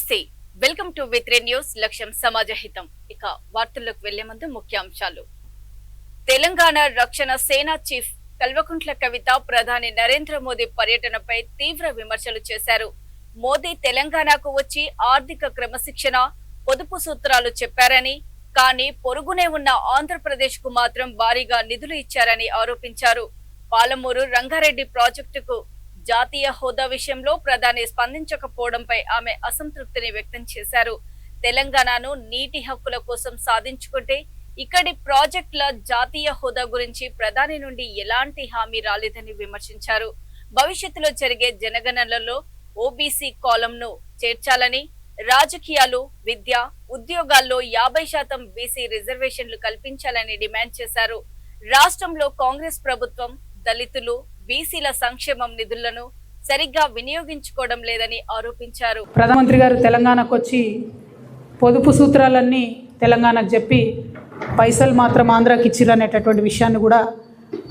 నమస్తే, welcome to విత్రే news. లక్ష్యం సమాజహితం. ఇక వార్తల్లోకి వెళ్లే ముందు ముఖ్యాంశాలు. తెలంగాణ రక్షణ సేనా చీఫ్ కల్వకుంట్ల కవిత ప్రధాని నరేంద్ర మోదీ పర్యటనపై తీవ్ర విమర్శలు చేశారు. మోదీ తెలంగాణకు వచ్చి ఆర్థిక క్రమశిక్షణ, పొదుపు సూత్రాలు చెప్పారని, కానీ పొరుగునే ఉన్న ఆంధ్రప్రదేశ్ కు మాత్రం భారీగా నిధులు ఇచ్చారని ఆరోపించారు. పాలమూరు రంగారెడ్డి ప్రాజెక్టుకు జాతీయ హోదా విషయంలో ప్రధాని స్పందించకపోవడంపై ఆమె అసంతృప్తిని వ్యక్తం చేశారు. తెలంగాణను నీటి హక్కుల కోసం సాధించుకుంటే ఇక్కడి ప్రాజెక్టుల జాతీయ హోదా గురించి ప్రధాని నుండి ఎలాంటి హామీ రాలేదని విమర్శించారు. భవిష్యత్తులో జరిగే జనగణనలలో ఓబీసీ కాలంను చేర్చాలని, రాజకీయాలు, విద్య, ఉద్యోగాల్లో 50% బీసీ రిజర్వేషన్లు కల్పించాలని డిమాండ్ చేశారు. రాష్ట్రంలో కాంగ్రెస్ ప్రభుత్వం దళితులు, బీసీల సంక్షేమం నిధులను సరిగ్గా వినియోగించుకోవడం లేదని ఆరోపించారు. ప్రధానమంత్రి గారు తెలంగాణకు వచ్చి పొదుపు సూత్రాలన్నీ తెలంగాణకు చెప్పి పైసలు మాత్రం ఆంధ్రాకి ఇచ్చిరనేటటువంటి విషయాన్ని కూడా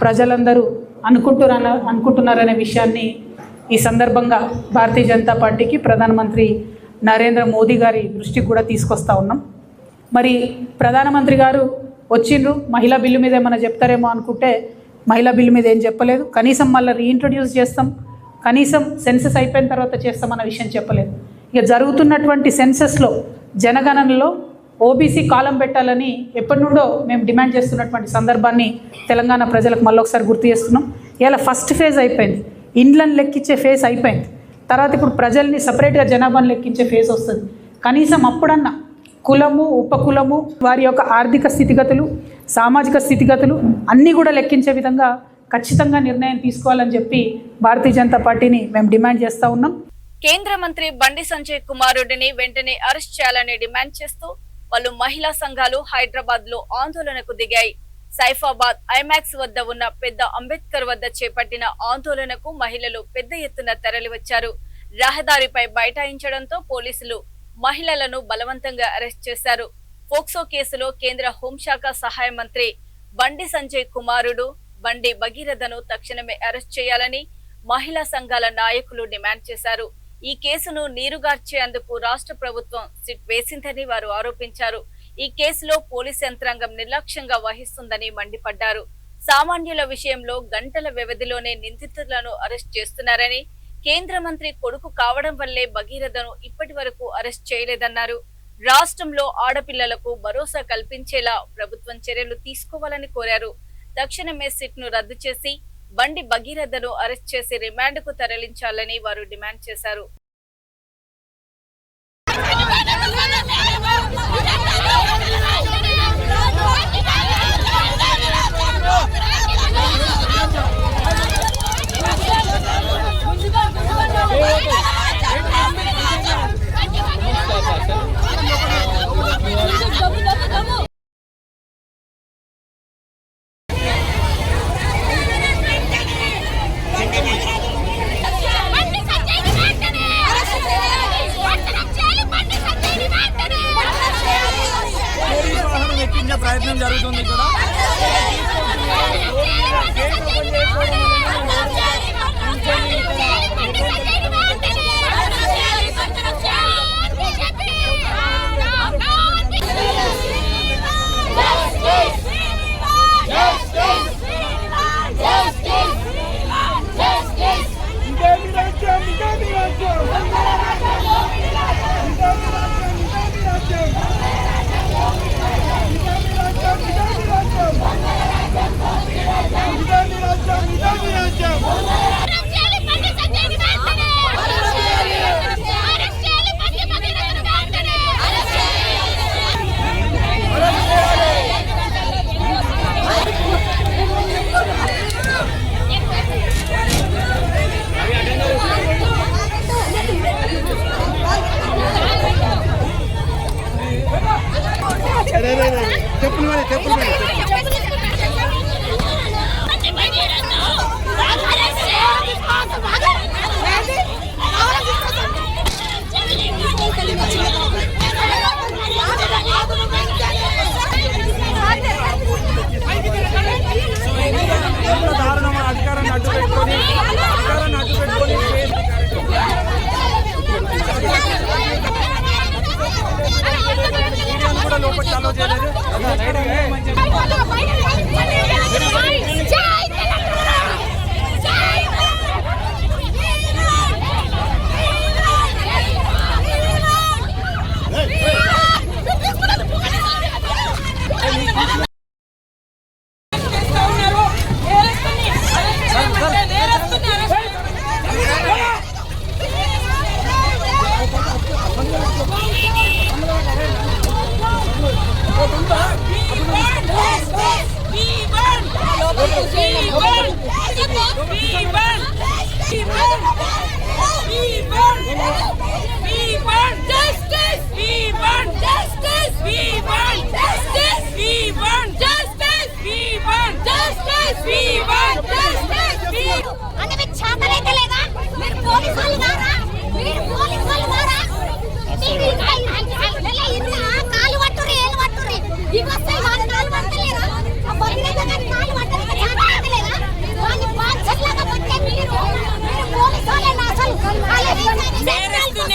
ప్రజలందరూ అనుకుంటున్నారనే విషయాన్ని ఈ సందర్భంగా భారతీయ జనతా పార్టీకి ప్రధానమంత్రి నరేంద్ర మోదీ గారి దృష్టికి కూడా తీసుకొస్తా ఉన్నాం. మరి ప్రధానమంత్రి గారు వచ్చిండ్రు, మహిళా బిల్లు మీద ఏమైనా చెప్తారేమో అనుకుంటే మహిళా బిల్లు మీద ఏం చెప్పలేదు. కనీసం మళ్ళీ రీఇంట్రొడ్యూస్ చేస్తాం, కనీసం సెన్సస్ అయిపోయిన తర్వాత చేస్తామన్న విషయం చెప్పలేదు. ఇక జరుగుతున్నటువంటి సెన్సస్లో, జనగణనలో ఓబీసీ కాలం పెట్టాలని ఎప్పటి నుండో మేము డిమాండ్ చేస్తున్నటువంటి సందర్భాన్ని తెలంగాణ ప్రజలకు మళ్ళొకసారి గుర్తు చేస్తున్నాం. ఇలా ఫస్ట్ ఫేజ్ అయిపోయింది, ఇండ్లను లెక్కించే ఫేజ్ అయిపోయింది. తర్వాత ఇప్పుడు ప్రజల్ని సపరేట్గా జనాభాను లెక్కించే ఫేజ్ వస్తుంది. కనీసం అప్పుడన్నా కులము, ఉపకులము, వారి యొక్క ఆర్థిక స్థితిగతులు, సామాజిక స్థితిగతులు అన్నీ కూడా లెక్కించే విధంగా ఖచ్చితంగా నిర్ణయం తీసుకోవాలని చెప్పి భారతీయ జనతా పార్టీని మేము డిమాండ్ చేస్తూ ఉన్నాం. కేంద్ర మంత్రి బండి సంజయ్ కుమారుడిని వెంటనే అరెస్ట్ చేయాలని డిమాండ్ చేస్తూ పలు మహిళా సంఘాలు హైదరాబాద్ లో ఆందోళనకు దిగాయి. సైఫాబాద్ ఐమాక్స్ వద్ద ఉన్న పెద్ద అంబేద్కర్ వద్ద చేపట్టిన ఆందోళనకు మహిళలు పెద్ద ఎత్తున తరలివచ్చారు. రహదారిపై బైఠాయించడంతో పోలీసులు మహిళలను బలవంతంగా అరెస్ట్ చేశారు. పోక్సో కేసులో కేంద్ర హోంశాఖ సహాయ మంత్రి బండి సంజయ్ కుమారుడు బండి భగీరథను తక్షణమే అరెస్ట్ చేయాలని మహిళా సంఘాల నాయకులు డిమాండ్ చేశారు. ఈ కేసును నీరుగార్చేందుకు రాష్ట్ర ప్రభుత్వం సిట్ వేసిందని వారు ఆరోపించారు. ఈ కేసులో పోలీస్ యంత్రాంగం నిర్లక్ష్యంగా వహిస్తుందని మండిపడ్డారు. సామాన్యుల విషయంలో గంటల వ్యవధిలోనే నిందితులను అరెస్ట్ చేస్తున్నారని, కేంద్ర మంత్రి కొడుకు కావడం వల్లే భగీరథను ఇప్పటి వరకు అరెస్ట్ చేయలేదన్నారు. రాష్ట్రంలో ఆడపిల్లలకు భరోసా కల్పించేలా ప్రభుత్వం చర్యలు తీసుకోవాలని కోరారు. తక్షణమే సిట్ ను రద్దు చేసి బండి భగీరథను అరెస్ట్ చేసి రిమాండ్ కు తరలించాలని వారు డిమాండ్ చేశారు. ప్రయత్నం జరుగుతుంది ఇక్కడ.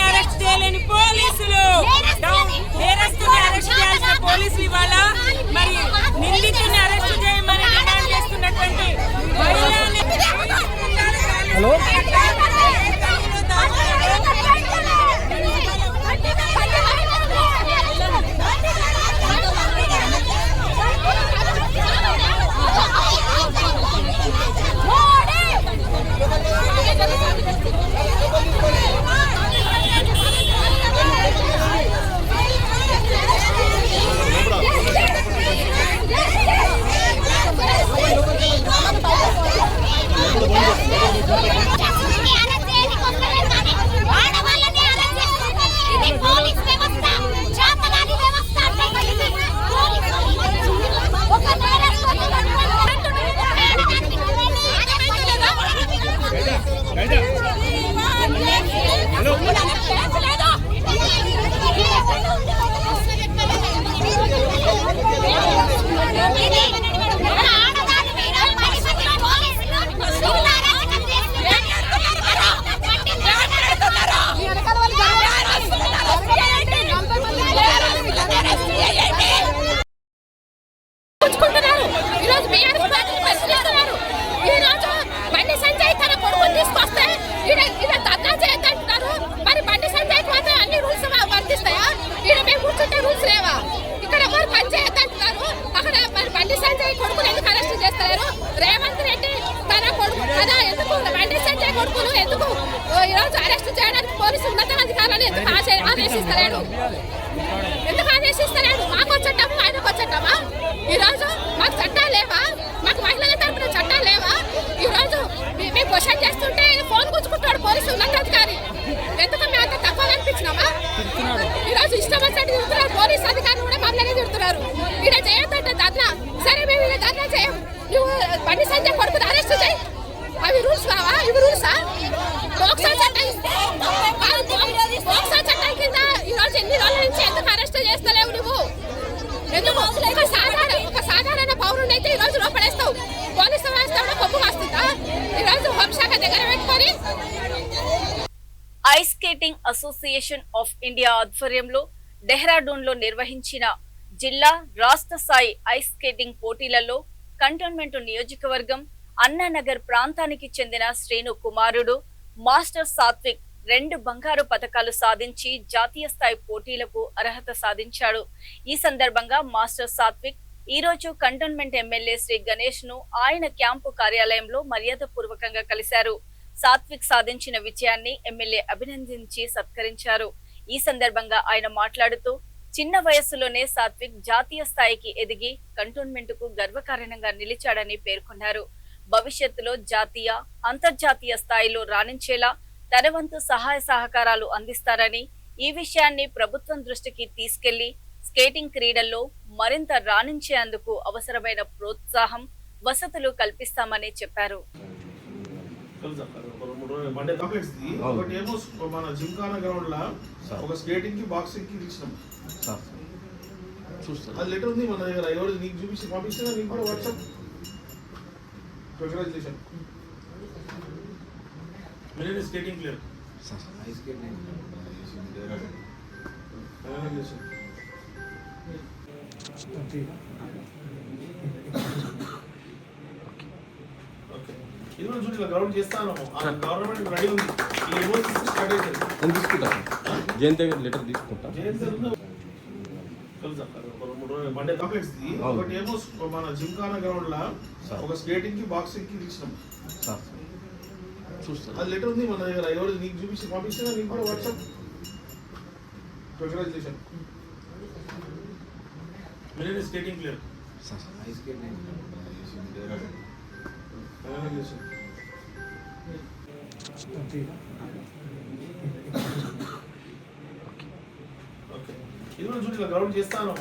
అరెస్ట్ చేయలేని పోలీసులు, అరెస్ట్ చేయాల్సిన పోలీసులు ఇవాళ మరి నిందితుని అరెస్ట్ చేయమని డిమాండ్ చేస్తున్నటువంటి రేవంత్ రెడ్డి తన కొడుకు కదా ఎందుకు బండి సంజయ్ కొడుకును ఎందుకు ఈరోజు అరెస్ట్ చేయడానికి పోలీసు ఉన్నతాధికారులను ఎందుకు ఆదేశిస్తలేడు? మాకు వచ్చేటము ఆయనకు వచ్చేటమా? ఈరోజు మాకు చట్టాలు లేవా? మాకు మహిళల తరపున చట్టాలు లేవా? ఈరోజు మేము క్వశ్చన్ చేస్తుంటే ఫోన్ గుంజుకుంటాడు పోలీసు ఉన్నతాధికారి. ఎందుకు మేము అంత తక్కువ అనిపించినామా? ఈరోజు ఇష్టం వచ్చినట్టు తిడుతున్నారు పోలీసు అధికారులు కూడా మమ్మల్ని తిడుతున్నారు. ఇక్కడ చేయొద్దంటే ధర్నా, సరే మేము ఇలా ధర్నా చేయము, నువ్వు బండి సంజయ్ కొడుకు అరెస్ట్ చేయి. అవి రూల్స్ కావా? ఇవి రూల్సా? పోక్సో చట్టం కింద ఈరోజు ఎన్ని రోజుల నుంచి ఎందుకు అరెస్ట్ చేస్తలేవు నువ్వు? ఎందుకు ఒక సాధారణ పౌరుని అయితే ఈరోజు లోపడేస్తావు, పోలీసు వ్యవస్థ కూడా కొమ్ము కాస్తుందా? ఈరోజు హోంశాఖ దగ్గర పెట్టుకొని ice skating association of India ఆధ్వర్యంలో డెహ్రాడూన్ లో నిర్వహించిన జిల్లా రాష్ట్ర స్థాయి ఐస్ స్కేటింగ్ పోటీలలో కంటోన్మెంట్ నియోజకవర్గం అన్నానగర్ ప్రాంతానికి చెందిన శ్రీను కుమారుడు మాస్టర్ సాత్విక్ 2 బంగారు పతకాలు సాధించి జాతీయ స్థాయి పోటీలకు అర్హత సాధించాడు. ఈ సందర్భంగా మాస్టర్ సాత్విక్ ఈ రోజు కంటోన్మెంట్ ఎమ్మెల్యే శ్రీ గణేష్ ను ఆయన క్యాంపు కార్యాలయంలో మర్యాదపూర్వకంగా కలిశారు. సాత్విక్ సాధించిన విజయాన్ని ఎమ్మెల్యే అభినందించి సత్కరించారు. ఈ సందర్భంగా ఆయన మాట్లాడుతూ చిన్న వయస్సులోనే సాత్విక్ జాతీయ స్థాయికి ఎదిగి కంటోన్మెంట్ కు గర్వకారణంగా నిలిచాడని పేర్కొన్నారు. భవిష్యత్తులో జాతీయ, అంతర్జాతీయ స్థాయిలో రాణించేలా తన వంతు సహాయ సహకారాలు అందిస్తారని, ఈ విషయాన్ని ప్రభుత్వం దృష్టికి తీసుకెళ్లి స్కేటింగ్ క్రీడల్లో మరింత రాణించేందుకు అవసరమైన ప్రోత్సాహం, వసతులు కల్పిస్తామని చెప్పారు. స్కేటింగ్ ప్లేయర్ ఐస్ స్కేటింగ్ ఇది మనం చూడు గ్రౌండ్ చేస్తాను. గవర్నమెంట్ రెడీ ఉంది. ఈ యూనివర్సిటీ స్టార్ట్ అవుతుంది. నేను తీసుకుంటా జయంత్ లెటర్ తీసుకుంటా. మండే కాంప్లెక్స్ ఒకటి ఏమో మన జిమ్ఖానా గ్రౌండ్ లా ఒక స్కేటింగ్ కి బాక్సింగ్ కి ఇచ్చినాం. అది లెటర్ ఉంది మన దగ్గర. ఎవరు నీకు చూపించి పంపిస్తే నీకు కూడా వాట్సాప్. కంగ్రాచులేషన్. మీరు skating player ice skating congratulation. Okay, ఇది కూడా చూడు, ఇలా గ్రౌండ్ చేస్తాను.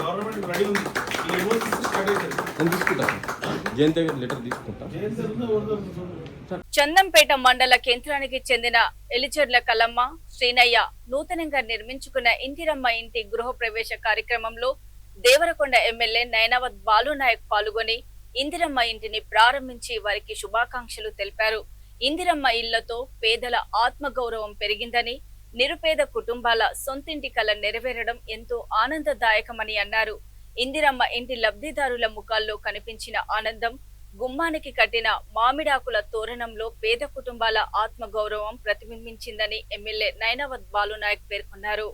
గవర్నమెంట్ రెడీ ఉంది, ఈ ఎమోషన్స్ స్టార్ట్ అవుతుంది. నేను తీసుకుంటా సార్, జయంత్ దగ్గర లెటర్ తీసుకుంటా. చందంపేట మండల కేంద్రానికి చెందిన ఎలిచెర్ల కలమ్మ శ్రీనయ్య నూతనంగా నిర్మించుకున్న ఇందిరమ్మ ఇంటి గృహ ప్రవేశ కార్యక్రమంలో దేవరకొండ ఎమ్మెల్యే నయనావత్ బాలునాయక్ పాల్గొని ఇందిరమ్మ ఇంటిని ప్రారంభించి వారికి శుభాకాంక్షలు తెలిపారు. ఇందిరమ్మ ఇళ్లతో పేదల ఆత్మగౌరవం పెరిగిందని, నిరుపేద కుటుంబాల సొంతింటి కల నెరవేరడం ఎంతో ఆనందదాయకమని అన్నారు. ఇందిరమ్మ ఇంటి లబ్ధిదారుల ముఖాల్లో కనిపించిన ఆనందం, గుమ్మానికి కట్టిన మామిడాకుల తోరణంలో పేద కుటుంబాల ఆత్మగౌరవం ప్రతిబింబించిందని ఎమ్మెల్యే నయనావత్ బాలునాయక్ పేర్కొన్నారు.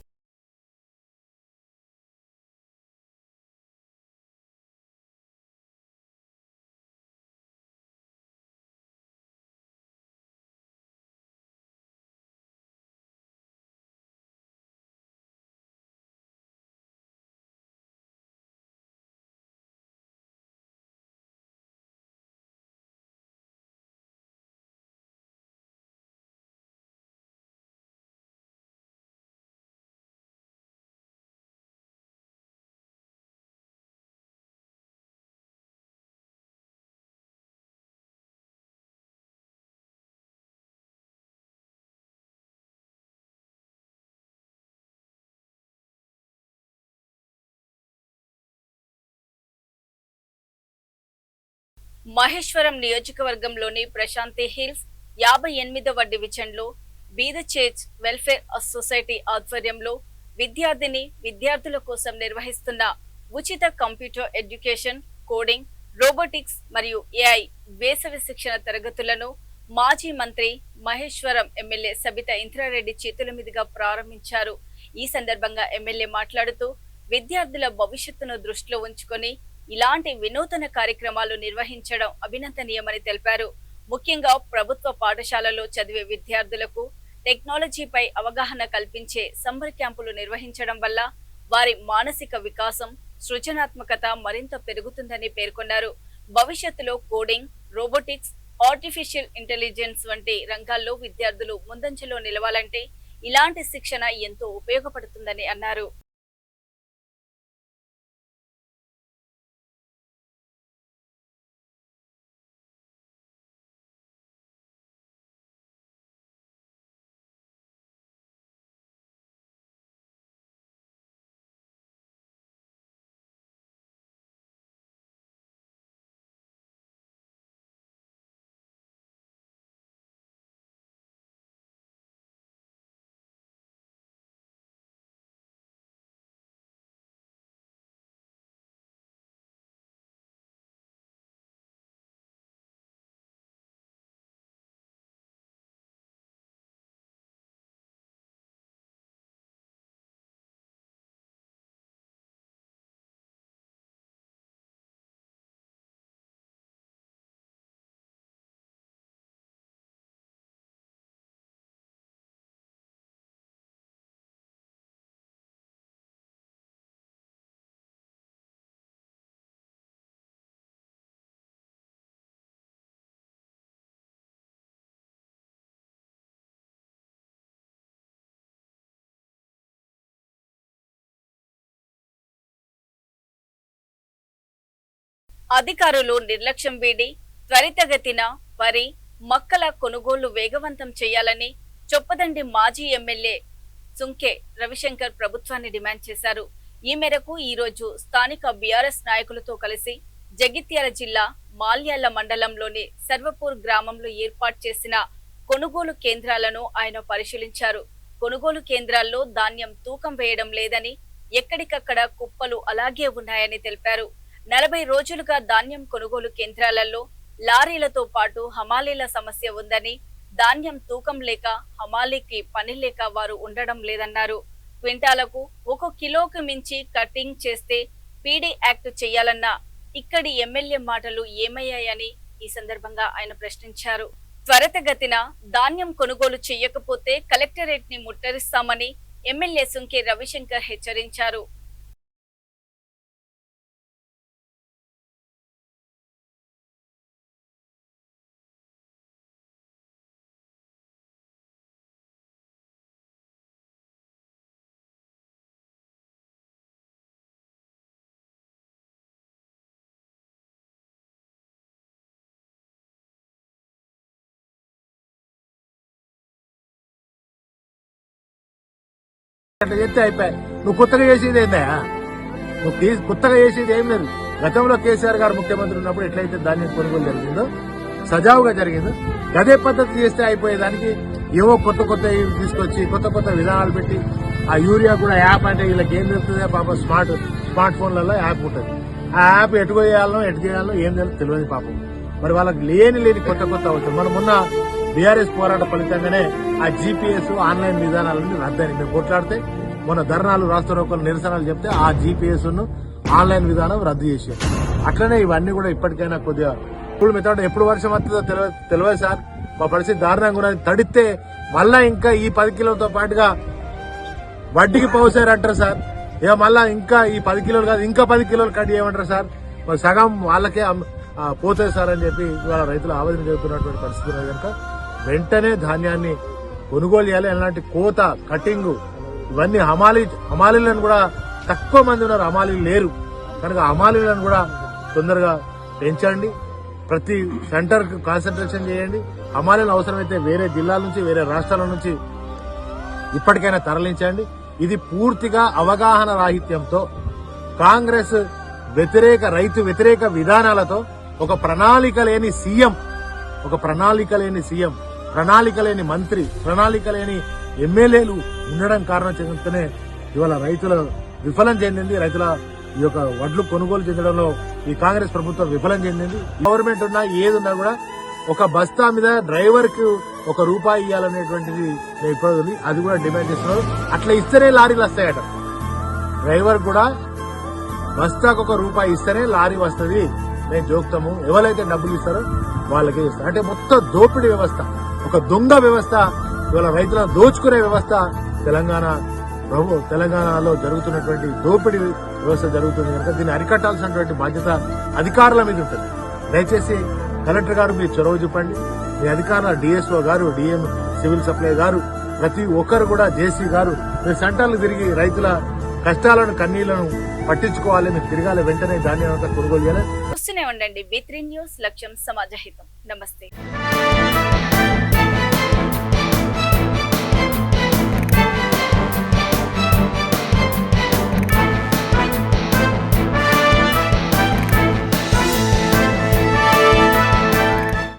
మహేశ్వరం నియోజకవర్గంలోని ప్రశాంతి హిల్స్ 58వ డివిజన్లో బీద చర్చ్ వెల్ఫేర్ సొసైటీ ఆధ్వర్యంలో విద్యార్థుల కోసం నిర్వహిస్తున్న ఉచిత కంప్యూటర్ ఎడ్యుకేషన్, కోడింగ్, రోబోటిక్స్ మరియు ఏఐ వేసవి శిక్షణ తరగతులను మాజీ మంత్రి మహేశ్వరం ఎమ్మెల్యే సబితా ఇంద్రారెడ్డి చేతుల మీదుగా ప్రారంభించారు. ఈ సందర్భంగా ఎమ్మెల్యే మాట్లాడుతూ విద్యార్థుల భవిష్యత్తును దృష్టిలో ఉంచుకొని ఇలాంటి వినూతన కార్యక్రమాలు నిర్వహించడం అభినందనీయమని తెలిపారు. ముఖ్యంగా ప్రభుత్వ పాఠశాలలో చదివే విద్యార్థులకు టెక్నాలజీపై అవగాహన కల్పించే సమ్మర్ క్యాంపులు నిర్వహించడం వల్ల వారి మానసిక వికాసం, సృజనాత్మకత మరింత పెరుగుతుందని పేర్కొన్నారు. భవిష్యత్తులో కోడింగ్, రోబోటిక్స్, ఆర్టిఫిషియల్ ఇంటెలిజెన్స్ వంటి రంగాల్లో విద్యార్థులు ముందంజలో నిలవాలంటే ఇలాంటి శిక్షణ ఎంతో ఉపయోగపడుతుందని అన్నారు. అధికారులు నిర్లక్ష్యం వీడి త్వరితగతిన వరి, మక్కల కొనుగోలు వేగవంతం చేయాలని చొప్పదండి మాజీ ఎమ్మెల్యే సుంకే రవిశంకర్ ప్రభుత్వాన్ని డిమాండ్ చేశారు. ఈ మేరకు ఈ రోజు స్థానిక బీఆర్ఎస్ నాయకులతో కలిసి జగిత్యాల జిల్లా మాల్యాల మండలంలోని సర్వపూర్ గ్రామంలో ఏర్పాటు చేసిన కొనుగోలు కేంద్రాలను ఆయన పరిశీలించారు. కొనుగోలు కేంద్రాల్లో ధాన్యం తూకం వేయడం లేదని, ఎక్కడికక్కడ కుప్పలు అలాగే ఉన్నాయని తెలిపారు. 40 రోజులుగా ధాన్యం కొనుగోలు కేంద్రాలలో లారీలతో పాటు హమాలీల సమస్య ఉందని, ధాన్యం తూకం లేక హమాలీకి పని లేక వారు ఉండడం లేదన్నారు. క్వింటాలకు 1 కిలోకు మించి కటింగ్ చేస్తే పీడీ యాక్ట్ చేయాలన్న ఇక్కడి ఎమ్మెల్యే మాటలు ఏమయ్యాయని ఈ సందర్భంగా ఆయన ప్రశ్నించారు. త్వరితగతిన ధాన్యం కొనుగోలు చేయకపోతే కలెక్టరేట్ ని ముట్టడిస్తామని ఎమ్మెల్యే సుంకే రవిశంకర్ హెచ్చరించారు. అట్లా చెప్తే అయిపోయాయి. నువ్వు కొత్తగా చేసేది ఏందా? నువ్వు కొత్తగా చేసేది ఏం లేదు. గతంలో కేసీఆర్ గారు ముఖ్యమంత్రి ఉన్నప్పుడు ఎట్లయితే ధాన్యం కొనుగోలు జరిగిందో సజావుగా జరిగిందో అదే పద్ధతి చేస్తే అయిపోయేదానికి ఏవో కొత్త తీసుకొచ్చి కొత్త విధానాలు పెట్టి ఆ యూరియా కూడా యాప్ అంటే వీళ్ళకి ఏం తెలుస్తుందో పాపం స్మార్ట్ ఫోన్లలో యాప్ ఉంటుంది. ఆ యాప్ ఎటు చేయాలనో ఏం తెలియదు పాపం. మరి వాళ్ళకి లేని కొత్త అవసరం. మనం మొన్న బీఆర్ఎస్ పోరాట ఫలితంగానే ఆ జీపీఎస్ ఆన్లైన్ విధానాలన్నీ రద్దని మేము కొట్లాడితే మొన్న ధర్నాలు రాష్ట్రోకలు నిరసనలు చెప్తే ఆ జీపీఎస్ ను ఆన్లైన్ విధానం రద్దు చేశారు. అట్లనే ఇవన్నీ కూడా ఇప్పటికైనా కొద్దిగా ఇప్పుడు మెథడ్ ఎప్పుడు వర్షం వస్తుందో తెలియదు సార్. మా పరిస్థితి దారుణంగా ఉన్నది. తడితే మళ్ళా ఇంకా ఈ 10 కిలోలతో పాటుగా వడ్డీకి పౌసారు అంటారు సార్. ఇక మళ్ళా ఇంకా ఈ 10 కిలోలు కాదు ఇంకా 10 కిలోలు కట్ చేయమంటారు సార్. సగం వాళ్ళకే పోతాయి సార్ అని చెప్పి ఇవాళ రైతులు ఆవేదన చెబుతున్నటువంటి పరిస్థితి ఉన్నది కనుక వెంటనే ధాన్యాన్ని కొనుగోలు చేయాలి. ఎలాంటి కోత కటింగ్ ఇవన్నీ హమాలీలను కూడా తక్కువ మంది ఉన్నారు, హమాలీలు లేరు కనుక హమాలీలను కూడా తొందరగా పెంచండి. ప్రతి సెంటర్ కు కాన్సన్ట్రేషన్ చేయండి. హమాలీలు అవసరమైతే వేరే జిల్లాల నుంచి వేరే రాష్ట్రాల నుంచి ఇప్పటికైనా తరలించండి. ఇది పూర్తిగా అవగాహన రాహిత్యంతో కాంగ్రెస్ రైతు వ్యతిరేక విధానాలతో ఒక ప్రణాళిక లేని సీఎం, ప్రణాళిక లేని మంత్రి, ప్రణాళిక లేని ఎమ్మెల్యేలు ఉండడం కారణం చెందుతూనే ఇవాళ రైతుల విఫలం చెందింది. రైతుల ఈ యొక్క వడ్లు కొనుగోలు చెందడంలో ఈ కాంగ్రెస్ ప్రభుత్వం విఫలం చెందింది. గవర్నమెంట్ ఉన్నా ఏదున్నా కూడా ఒక బస్తా మీద డ్రైవర్ కు ₹1 ఇవ్వాలనేటువంటిది ఇప్పుడు అది కూడా డిమాండ్ చేస్తున్నారు. అట్లా ఇస్తేనే లారీలు వస్తాయట. డ్రైవర్ కూడా బస్తాకు ₹1 ఇస్తేనే లారీ వస్తుంది, మేము జోక్తాము. ఎవరైతే డబ్బులు ఇస్తారో వాళ్ళకే ఇస్తారు. అంటే మొత్తం దోపిడీ వ్యవస్థ, ఒక దొంగ వ్యవస్థ, ఇవాళ రైతులను దోచుకునే వ్యవస్థ తెలంగాణలో జరుగుతున్నటువంటి దోపిడీ వ్యవస్థ జరుగుతుంది కనుక దీన్ని అరికట్టాల్సినటువంటి బాధ్యత అధికారుల మీద ఉంటుంది. దయచేసి కలెక్టర్ గారు మీరు చొరవ చూపండి. మీ అధికారుల డిఎస్ఓ గారు, డిఎం సివిల్ సప్లై గారు, ప్రతి ఒక్కరు కూడా జేసీ గారు మీరు సెంటర్లు తిరిగి రైతుల కష్టాలను కన్నీళ్లను పట్టించుకోవాలి. మీరు తిరగాలి, వెంటనే ధాన్యం అంతా కొనుగోలు చేయాలి. చూస్తూనే ఉండండి B3 న్యూస్, లక్ష్యం సమాజహితం. నమస్తే.